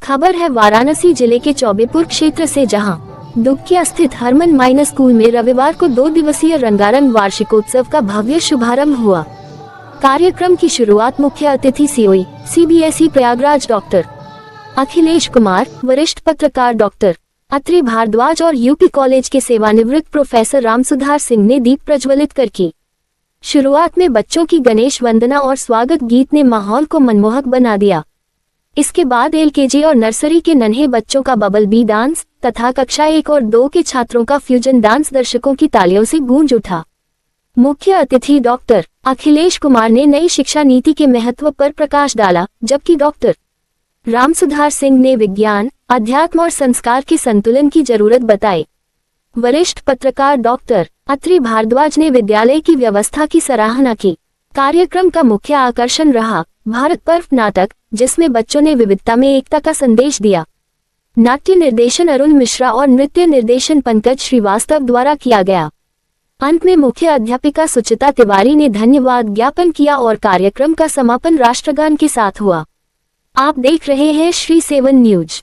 खबर है वाराणसी जिले के चौबेपुर क्षेत्र से, जहां दुबकिया स्थित हरमन माइनर स्कूल में रविवार को 2 दिवसीय रंगारंग वार्षिकोत्सव का भव्य शुभारंभ हुआ। कार्यक्रम की शुरुआत मुख्य अतिथि COE CBSE Prayagraj doctor Akhilesh Kumar, वरिष्ठ पत्रकार डॉक्टर अत्रि भारद्वाज और यूपी कॉलेज के सेवानिवृत्त प्रोफेसर रामसुधार सिंह ने दीप प्रज्वलित कर की। शुरुआत में बच्चों की गणेश वंदना और स्वागत गीत ने माहौल को मनमोहक बना दिया। इसके बाद एलकेजी और नर्सरी के नन्हे बच्चों का बबल बी डांस तथा कक्षा 1 और 2 के छात्रों का फ्यूजन डांस दर्शकों की तालियों से गूंज उठा। मुख्य अतिथि डॉक्टर अखिलेश कुमार ने नई शिक्षा नीति के महत्व पर प्रकाश डाला, जबकि डॉक्टर रामसुधार सिंह ने विज्ञान, अध्यात्म और संस्कार के संतुलन की जरूरत बताई। वरिष्ठ पत्रकार डॉक्टर अत्रि भारद्वाज ने विद्यालय की व्यवस्था की सराहना की। कार्यक्रम का मुख्य आकर्षण रहा भारत पर्व नाटक, जिसमें बच्चों ने विविधता में एकता का संदेश दिया। नाट्य निर्देशन अरुण मिश्रा और नृत्य निर्देशन पंकज श्रीवास्तव द्वारा किया गया। अंत में मुख्य अध्यापिका सुचिता तिवारी ने धन्यवाद ज्ञापन किया और कार्यक्रम का समापन राष्ट्रगान के साथ हुआ। आप देख रहे हैं श्री 7 न्यूज।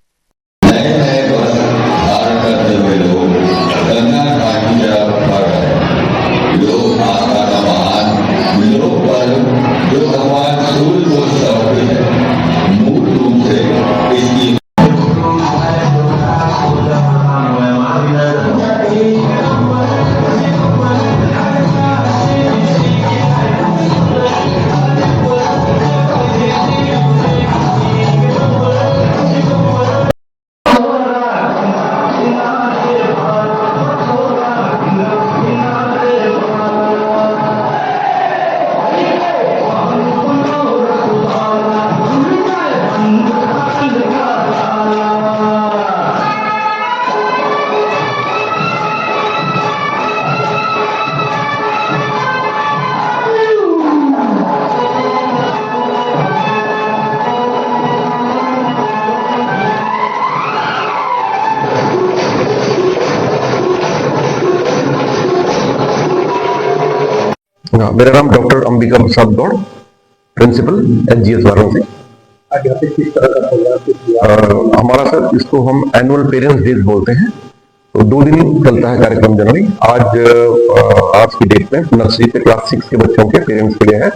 मेरा नाम doctor Ambika Prasad Gaur, principal NGS Varanasi. किस तरह का प्रोग्राम हमारा सर, इसको हम एनुअल पेरेंट्स डेज बोलते हैं। तो 2 दिन चलता है कार्यक्रम जनरली। आज की डेट में नर्सरी से क्लास 6 के बच्चों के पेरेंट्स के लिए है,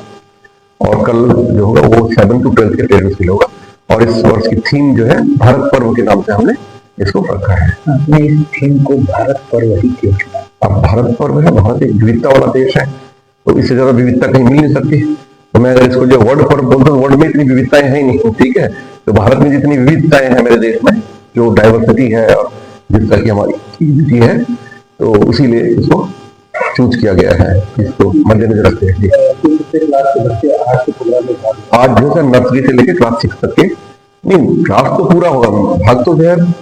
और कल जो होगा वो 7 to 12 के पेरेंट्स के लिए होगा। और इस वर्ष की थीम जो है भारत पर्व के नाम से हमने इसको रखा है। आपने इस थीम को भारत पर्व ही क्यों चुना? अब भारत पर्व है, भारत एक विविधता वाला देश है, तो इससे ज्यादा विविधता कहीं मिल नहीं सकती। तो मैं अगर इसको जो वर्ड पर बोलता हूँ, वर्ड में इतनी विविधताएं है ही नहीं, ठीक है। तो भारत में जितनी विविधताएं हैं मेरे देश में, जो डाइवर्सिटी है और जिस तरह की हमारी यूनिटी है, तो इसीलिए इसको चूज किया गया है, इसको मद्देनजर रखते हैं। आज जो है नर्सरी से लेकर क्लास 6 तक के, नहीं क्लास तो पूरा होगा, भाग तो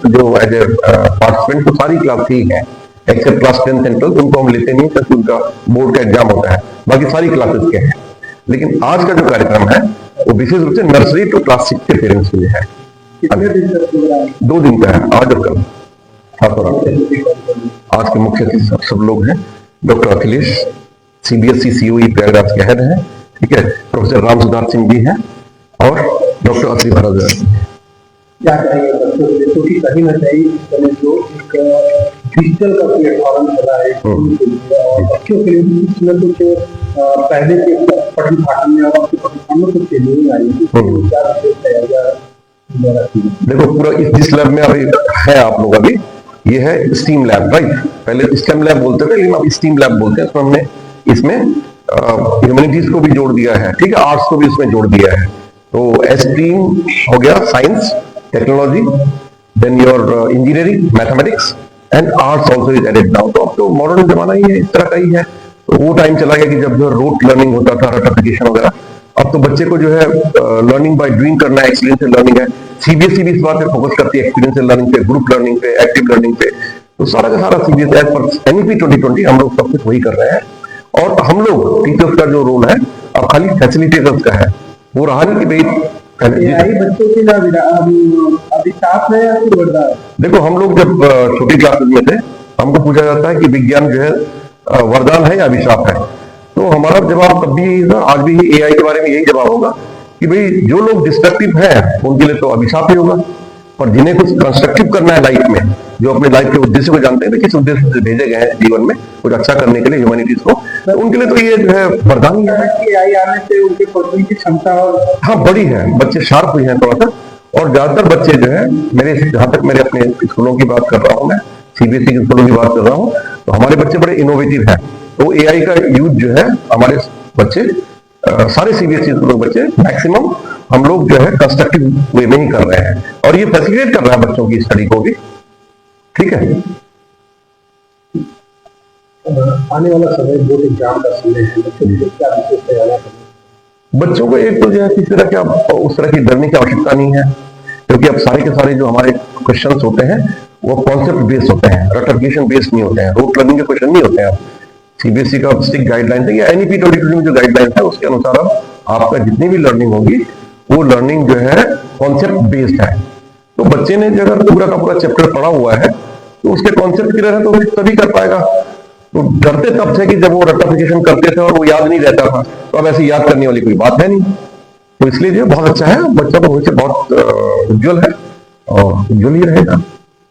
जो एज ए पार्टिसिपेंट तो सारी क्लास ही है, एक्सेप्ट क्लास 10 सेंट्रल, उनको हम लेते नहीं क्योंकि उनका बोर्ड का एग्जाम होता है, बाकी सारी क्लासेस के हैं। लेकिन आज का जो कार्यक्रम है वो विशेष रूप से नर्सरी टू क्लास 6 के पेरेंट्स के लिए है। 2 दिन का है, आज और कल। आज के मुख्य अतिथि सब लोग हैं। Doctor Akhilesh CBSE COE Prayagraj के हेड है, ठीक है। प्रोफेसर रामसुधार सिंह भी है और डॉक्टर अत्रि भारद्वाज। क्या चाहिए बच्चों को, क्योंकि कहीं ना कहीं जो डिजिटल का प्लेटफॉर्म चला है और बच्चों के लिए कुछ न कुछ पहले के पठन पाठन में और पठन में कुछ नहीं आई। देखो पूरा जिस लैब में अभी है आप लोग, अभी ये है स्टीम लैब, राइट। पहले स्टेम लैब बोलते थे, लेकिन अब स्टीम लैब बोलते हैं। तो हमने इसमें ह्यूमैनिटीज को भी जोड़ दिया है, ठीक है, आर्ट्स को भी इसमें जोड़ दिया है। तो स्ट्रीम हो गया science, technology, then your engineering, mathematics and arts also is added now. तो अब तो मॉडर्न जमाना ही है, इस तरह का ही है। तो वो टाइम चला गया कि जब जो रोट लर्निंग होता था, रटिफिकेशन वगैरह। अब तो बच्चे को जो है लर्निंग बाय डूइंग करना है, एक्सपीरियंशियल लर्निंग है। सीबीएसई भी इस बात पे फोकस करती है, एक्सपीरियंशियल लर्निंग पे, ग्रुप लर्निंग पे, एक्टिव लर्निंग पे। तो सारा का सारा सीबीएसई एज पर एनईपी 2020 हम लोग सब कुछ वही कर रहे हैं। और हम लोग टीचर्स का जो रोल है अब खाली फैसिलिटेटर्स का है, वो रहा नहीं कि भाई बच्चों के अभिशाप है या फिर वरदान? देखो हम लोग जब छोटी क्लासेस में थे, हमको पूछा जाता है कि विज्ञान जो है वरदान है या अभिशाप है। तो हमारा जवाब तब भी यही था, आज भी एआई के बारे में यही जवाब होगा कि भाई जो लोग डिस्ट्रक्टिव हैं उनके लिए तो अभिशाप ही होगा, पर जिन्हें कुछ कंस्ट्रक्टिव करना है लाइफ में, जो अपने लाइफ के उद्देश्य को जानते हैं ना, किस उद्देश्य से भेजे गए हैं जीवन में कुछ अच्छा करने के लिए ह्यूमैनिटीज को, उनके लिए तो ये जो है वरदान ही है। AI आने से उनके पढ़ने की क्षमता और हाँ बड़ी है, बच्चे शार्प हुए हैं थोड़ा सा, और ज्यादातर बच्चे जो है मेरे, जहां तक मेरे अपने स्कूलों की बात कर रहा हूँ मैं, सीबीएसई के स्कूलों की बात कर रहा हूँ, तो हमारे बच्चे बड़े इनोवेटिव है। तो AI का यूज जो है हमारे बच्चे सारे सीबीएसई स्कूलों के बच्चे मैक्सिमम हम लोग जो है कंस्ट्रक्टिव वे में ही कर रहे हैं, और ये फैसिलिटेट कर रहा है बच्चों की स्टडी को भी। ठीक है, आने वाला समय बोर्ड एग्जाम का समय है, बच्चों को क्या विशेष तैयारियां करनी? बच्चों को एक तो जो है किसी तरह का उस तरह की डरने की आवश्यकता नहीं है, क्योंकि अब सारे के सारे जो हमारे क्वेश्चंस होते हैं वो कॉन्सेप्ट बेस्ड होते हैं, रटिफिकेशन बेस्ड नहीं होते हैं, रूट लर्निंग के क्वेश्चन नहीं होते हैं। सीबीएसई का स्ट्रिक्ट गाइडलाइन है या एनईपी 2022 में जो गाइडलाइन है उसके अनुसार आपका जितनी भी लर्निंग होगी वो लर्निंग जो है कॉन्सेप्ट बेस्ड है। तो बच्चे ने अगर पूरा का पूरा चैप्टर पढ़ा हुआ है तो उसके कॉन्सेप्ट क्लियर है तो तभी कर पाएगा। तो डरते तब थे कि जब वो रटिफिकेशन करते थे और वो याद नहीं रहता था, तो अब ऐसे याद करने वाली कोई बात है नहीं। तो इसलिए जो बहुत अच्छा है, बच्चा का भविष्य बहुत उज्जवल है और उज्जवल ही रहेगा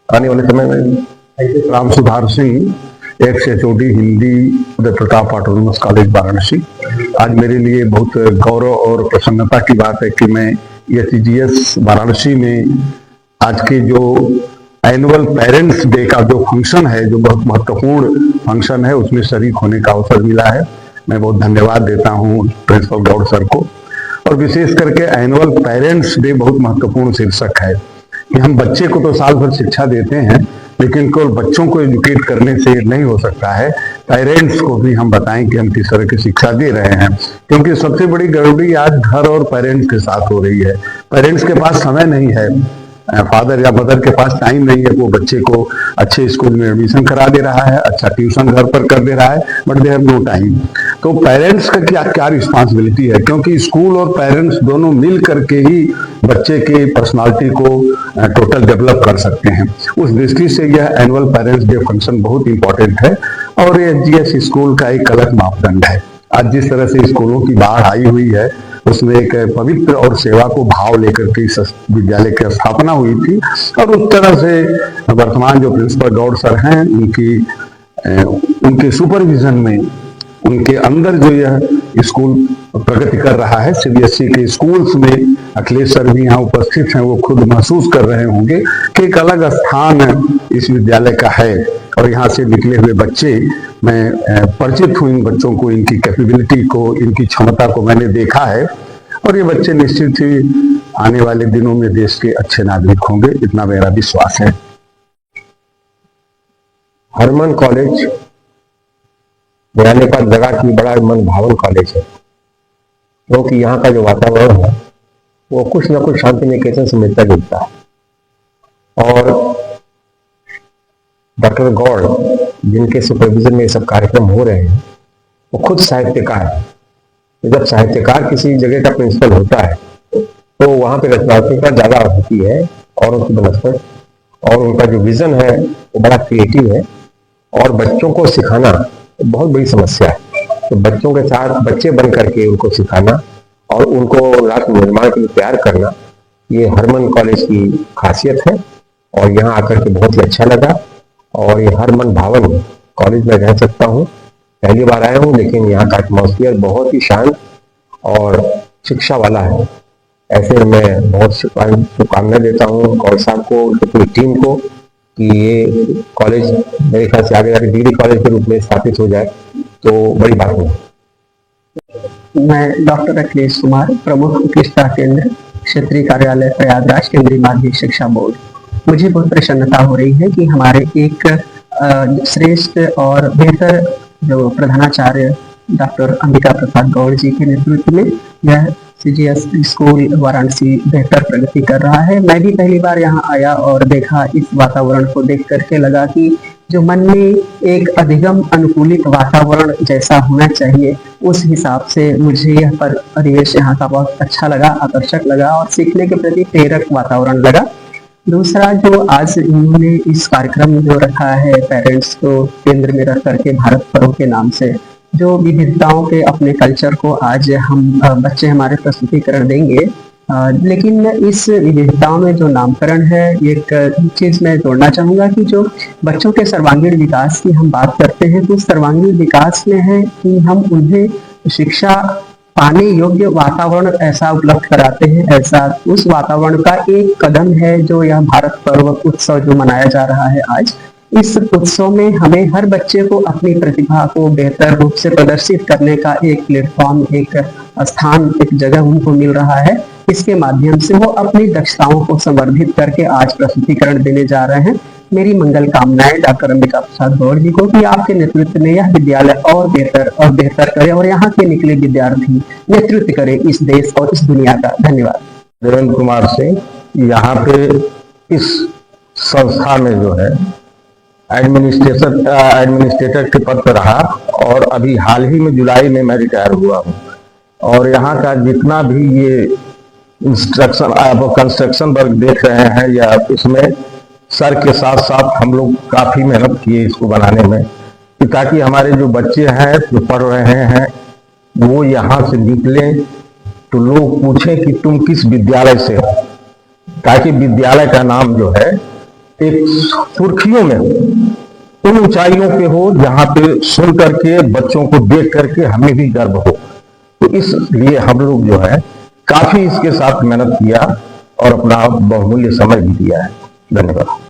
आने वाले समय में। राम सुधार Singh, XHOD Hindi, Uday Pratap autonomous college Varanasi. आज मेरे लिए बहुत गौरव और प्रसन्नता की बात है कि मैं SCGS वाराणसी में आज के जो एनुअल पेरेंट्स डे का जो फंक्शन है, जो बहुत महत्वपूर्ण फंक्शन है, उसमें शरीक होने का अवसर मिला है। मैं बहुत धन्यवाद देता हूँ प्रिंसिपल गौड़ सर को। और विशेष करके एनुअल पेरेंट्स डे बहुत महत्वपूर्ण शीर्षक है कि हम बच्चे को तो साल भर शिक्षा देते हैं, लेकिन केवल बच्चों को एजुकेट करने से नहीं हो सकता है, पेरेंट्स को भी हम बताएं कि हम किस तरह की शिक्षा दे रहे हैं। क्योंकि सबसे बड़ी गड़बड़ी आज घर और पेरेंट्स के साथ हो रही है। पेरेंट्स के पास समय नहीं है, फादर या मदर के पास टाइम नहीं है, वो बच्चे को अच्छे स्कूल में एडमिशन करा दे रहा है, अच्छा ट्यूशन घर पर कर दे रहा है, but they have no time. तो पेरेंट्स का क्या रिस्पांसिबिलिटी है, क्योंकि स्कूल और पेरेंट्स दोनों मिल करके ही बच्चे के पर्सनालिटी को टोटल डेवलप कर सकते हैं। उस दृष्टि से यह एनुअल पेरेंट्स डे फंक्शन बहुत इंपॉर्टेंट है और ये SGS स्कूल का एक अलग मापदंड है। आज जिस तरह से स्कूलों की बाढ़ आई हुई है, उसमें एक पवित्र और सेवा को भाव लेकर के इस विद्यालय की स्थापना हुई थी, और उस तरह से वर्तमान जो प्रिंसिपल गौड़ सर हैं, उनके सुपरविजन में, उनके अंदर जो यह स्कूल प्रगति कर रहा है। CBSE के स्कूल्स में अखिलेश सर भी यहाँ उपस्थित हैं, वो खुद महसूस कर रहे होंगे कि एक अलग स्थान इस विद्यालय का है। और यहाँ से निकले हुए बच्चे, मैं परिचित हूँ इन बच्चों को, इनकी कैपेबिलिटी को, इनकी क्षमता को मैंने देखा है, और ये बच्चे निश्चित ही आने वाले दिनों में देश के अच्छे नागरिक होंगे, इतना मेरा विश्वास है। हरमन कॉलेज का जगह की बड़ा मन भावन कॉलेज है, क्योंकि यहाँ का जो वातावरण है वो कुछ ना कुछ शांति निकेतन से मिलता जुलता है। और डॉक्टर गौड़, जिनके सुपरविजन में ये सब कार्यक्रम हो रहे हैं, वो खुद साहित्यकार है। तो जब साहित्यकार किसी जगह का प्रिंसिपल होता है तो वहाँ पे रचनात्मकता ज्यादा होती है, और उनकी बनस्पत और उनका जो विजन है वो बड़ा क्रिएटिव है। और बच्चों को सिखाना बहुत बड़ी समस्या है, तो बच्चों के साथ बच्चे बन करके उनको सिखाना और उनको राष्ट्र निर्माण के लिए तैयार करना, ये हरमन कॉलेज की खासियत है। और यहाँ आकर के बहुत ही अच्छा लगा, और ये हरमन भावन कॉलेज में रह सकता हूँ, पहली बार आया हूँ, लेकिन यहाँ का एटमॉस्फेयर बहुत ही शांत और शिक्षा वाला है। ऐसे मैं बहुत शुभकामनाएं देता हूँ गौड़ साहब को, उनकी पूरी टीम को, कि ये कॉलेज मेरे ख्याल से आगे जाके डिग्री कॉलेज के रूप में स्थापित हो जाए तो बड़ी बात नहीं। मैं डॉक्टर अखिलेश कुमार, प्रमुख उत्कृष्टता केंद्र, क्षेत्रीय कार्यालय प्रयागराज, केंद्रीय माध्यमिक शिक्षा बोर्ड। मुझे बहुत प्रसन्नता हो रही है कि हमारे एक श्रेष्ठ और बेहतर जो प्रधानाचार्य डॉक्टर अंबिका प्रसाद गौड़ जी के नेतृत्व में यह CGS स्कूल वाराणसी बेहतर प्रगति कर रहा है। मैं भी पहली बार यहाँ आया और देखा, इस वातावरण को देख करके लगा कि जो मन में एक अधिगम अनुकूलित वातावरण जैसा होना चाहिए, उस हिसाब से मुझे यह परिवेश यहाँ का बहुत अच्छा लगा, आकर्षक लगा और सीखने के प्रति प्रेरक वातावरण लगा। दूसरा, जो आज इन्होंने इस कार्यक्रम जो रखा है पेरेंट्स को केंद्र में रख करके भारत पर्व के नाम से, जो विविधताओं के अपने कल्चर को आज हम बच्चे हमारे प्रस्तुतिकरण देंगे, लेकिन इस विविधताओं में जो नामकरण है, एक चीज मैं जोड़ना चाहूंगा कि जो बच्चों के सर्वांगीण विकास की हम बात करते हैं, तो उस सर्वांगीण विकास में है कि हम उन्हें शिक्षा पाने योग्य वातावरण ऐसा उपलब्ध कराते हैं। ऐसा उस वातावरण का एक कदम है जो यह भारत पर्व उत्सव जो मनाया जा रहा है आज। इस उत्सव में हमें हर बच्चे को अपनी प्रतिभा को बेहतर रूप से प्रदर्शित करने का एक प्लेटफॉर्म, एक स्थान, एक जगह उनको मिल रहा है। इसके माध्यम से वो अपनी दक्षताओं को संवर्धित करके आज प्रस्तुतिकरण देने जा रहे हैं। मेरी मंगल कामनाएं डॉक्टर अंबिका प्रसाद गौड़ जी को कि आपके नेतृत्व में यह विद्यालय और बेहतर करे और यहाँ के निकले विद्यार्थी नेतृत्व करे इस देश और इस दुनिया का। धन्यवाद। देवेंद्र कुमार सिंह, यहाँ पे इस संस्था में जो है एडमिनिस्ट्रेटर के पद पर रहा और अभी हाल ही में जुलाई में मैं रिटायर हुआ हूँ। और यहाँ का जितना भी ये इंस्ट्रक्शन कंस्ट्रक्शन वर्क देख रहे हैं, या इसमें सर के साथ साथ हम लोग काफी मेहनत किए इसको बनाने में, कि ताकि हमारे जो बच्चे हैं जो पढ़ रहे हैं वो यहाँ से निकले तो लोग पूछें कि तुम किस विद्यालय से हो, ताकि विद्यालय का नाम जो है एक सुर्खियों में हो, उन ऊंचाइयों पे हो जहाँ पे सुन करके बच्चों को देख करके हमें भी गर्व हो। तो इसलिए हम लोग जो है काफी इसके साथ मेहनत किया और अपना बहुमूल्य समय भी दिया है। धन्यवाद।